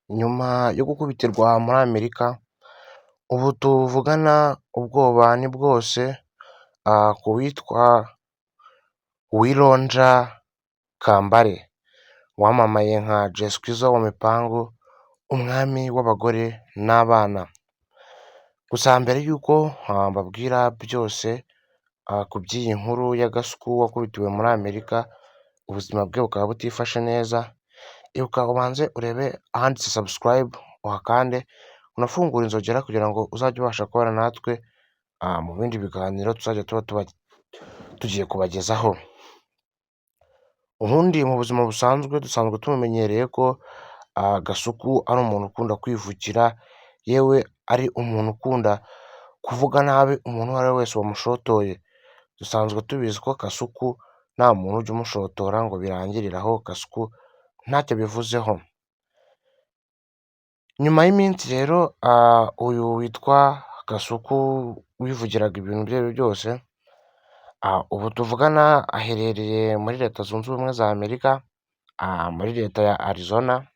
Nyuma yo gukubitirwa muri Amerika, ubu tuvugana ubwoba ni bwose ku witwa Uwironja Kambale wamamaye nka Jesquizzo wo mu mipangu, umwami w'abagore n'abana. Gusa mbere y'uko mbabwira byose ku by'iyi nkuru ya Gasuku wakubitiwe muri Amerika, ubuzima bwe bukaba butifashe neza, ibuka ubanze urebe ahanditse subscribe, uhakande unafungura inzogera kugira ngo uzajye ubasha kubana natwe mu bindi biganiro tuzajya tuba tugiye kubagezaho. Ubundi mu buzima dusanzwe tumumenyereye ko Gasuku ari umuntu ukunda kwivugira, yewe ari umuntu ukunda kuvuga nabi umuntu uwo ari we wese wamushotoye. Dusanzwe tubizi ko Gasuku nta muntu ujya umushotora ngo birangirire aho, Gasuku ntacyo bivuzeho. Nyuma y'iminsi rero uyu witwa Gasuku wivugiraga ibintu ibyo ari byo byose, ubu tuvugana aherereye muri Leta Zunze Ubumwe za Amerika, muri leta ya Arizona.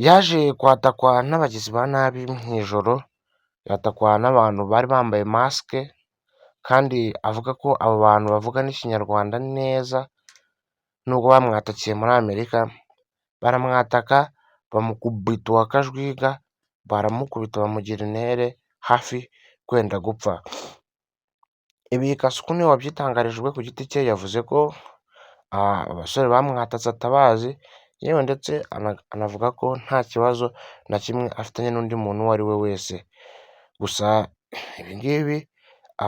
Yaje kwatakwa n'abagizi ba nabi mu ijoro, yatakwa n'abantu bari bambaye masike, kandi avuga ko abo bantu bavuga n'Ikinyarwanda neza. Nubwo bamwatakiye muri Amerika, baramwataka bamukubita uwakajwiga, baramukubita bamugira intere hafi kwenda gupfa. Ibi Gasuku niwe wabyitangarijwe ku giti cye, yavuze ko abasore bamwatatse atabazi, yewe ndetse anavuga ko nta kibazo na kimwe afitanye n'undi muntu uwo ari we wese. Gusa ibi ngibi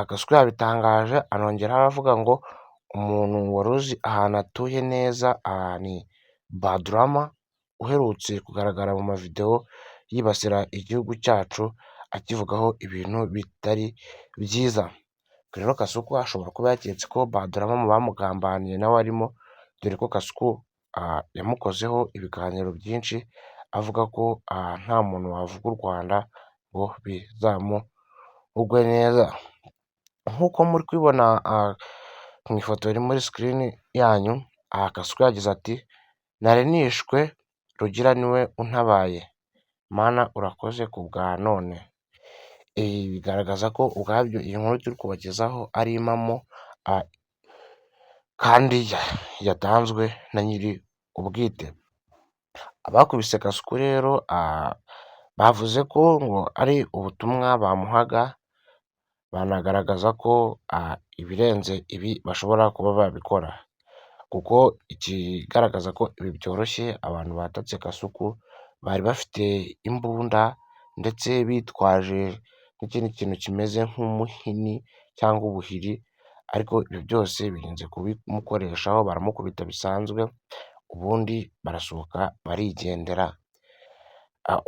Gasuku yabitangaje, anongeraho aravuga ngo umuntu wari uzi ahantu atuye neza ni Badurama, uherutse kugaragara mu mavidewo yibasira igihugu cyacu, akivugaho ibintu bitari byiza. Rero Gasuku ashobora kuba yaketse ko Badurama mu bamugambaniye nawe arimo, dore ko Gasuku yamukozeho ibiganiro byinshi avuga ko nta muntu wavuga u Rwanda ngo bizamugwe neza. Nk'uko muri kubibona mu ifoto iri muri sikirini yanyu, Gasuku yagize ati nari nishwe, Rugira niwe untabaye, Mana urakoze ku bwa none. Ibi bigaragaza ko ubwabyo iyi nkuru turi kubagezaho ari impamo, kandi yatanzwe na nyiri ubwite. Abakubise Gasuku rero bavuze ko ngo ari ubutumwa bamuhaga, banagaragaza ko ibirenze ibi bashobora kuba babikora, kuko ikigaragaza ko ibi byoroshye, abantu batatse Gasuku bari bafite imbunda ndetse bitwaje n'ikindi kintu kimeze nk'umuhini cyangwa ubuhiri, ariko ibyo byose birinze kubimukoreshaho, baramukubita bisanzwe, ubundi barasohoka barigendera.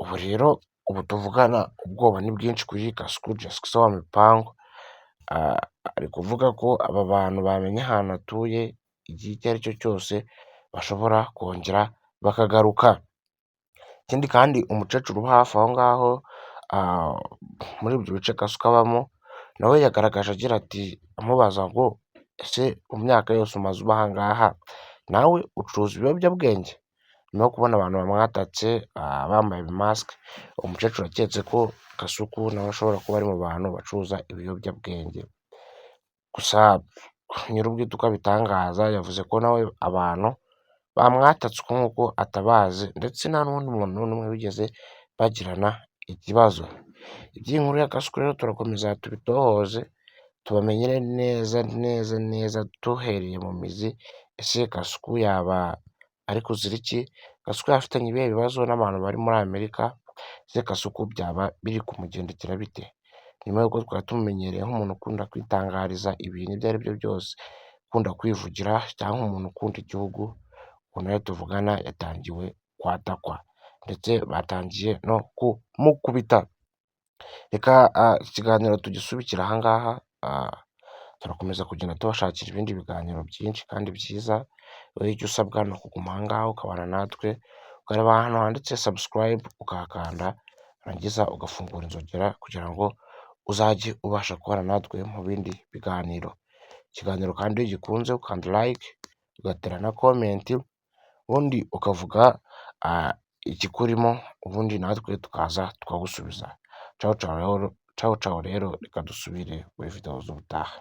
Ubu rero tuvugana ubwoba ni bwinshi kuri Gasuku Jesquizzo wo mu mipangu. Ari kuvuga ko aba bantu bamenye ahantu atuye, igihe icyo ari cyo cyose bashobora kongera bakagaruka. Ikindi kandi umukecuru uba hafi aho ngaho muri ibyo bice Gasuku abamo, nawe yagaragaje agira ati, amubaza ngo ese mu myaka yose umaze uba aha ngaha nawe ucuruza ibiyobyabwenge? Nyuma yo kubona abantu bamwatatse bambaye masike, umukecuru aketse ko Gasuku nawe ashobora kuba ari mu bantu bacuruza ibiyobyabwenge. Gusa nyir'ubwite uko abitangaza, yavuze ko nawe abantu bamwatatse uko nguko atabazi, ndetse nta n'undi muntu n'umwe wigeze bagirana ikibazo. Iby'iyi nkuru ya Gasuku rero turakomeza tubitohoze, tubamenyere neza neza neza duhereye mu mizi. Ese Gasuku yaba ari kuzira iki? Gasuku yafitanye ibihe bibazo n'abantu bari muri Amerika? Ese Gasuku byaba biri kumugendekera bite? Nyuma y'uko twari tumumenyereye nk'umuntu ukunda kwitangariza ibintu ibyo ari byo byose, ukunda kwivugira, cyangwa umuntu ukunda igihugu, ubu nawe tuvugana yatangiwe kwatakwa, ndetse batangiye no kumukubita. Reka ikiganiro tugisubikira aha ngaha, turakomeza kugenda tubashakira ibindi biganiro byinshi kandi byiza. Wowe icyo usabwa ni ukuguma aha ngaha ukabana natwe, ukareba ahantu handitse subscribe ukahakanda, warangiza ugafungura inzogera kugira ngo uzajye ubasha kubana natwe mu bindi biganiro. Ikiganiro kandi iyo ugikunze ukanda like, ugatera na comment, ubundi ukavuga ikikurimo, ubundi natwe tukaza tukagusubiza. Cawu cawu rero, reka dusubire muri video z'ubutaha.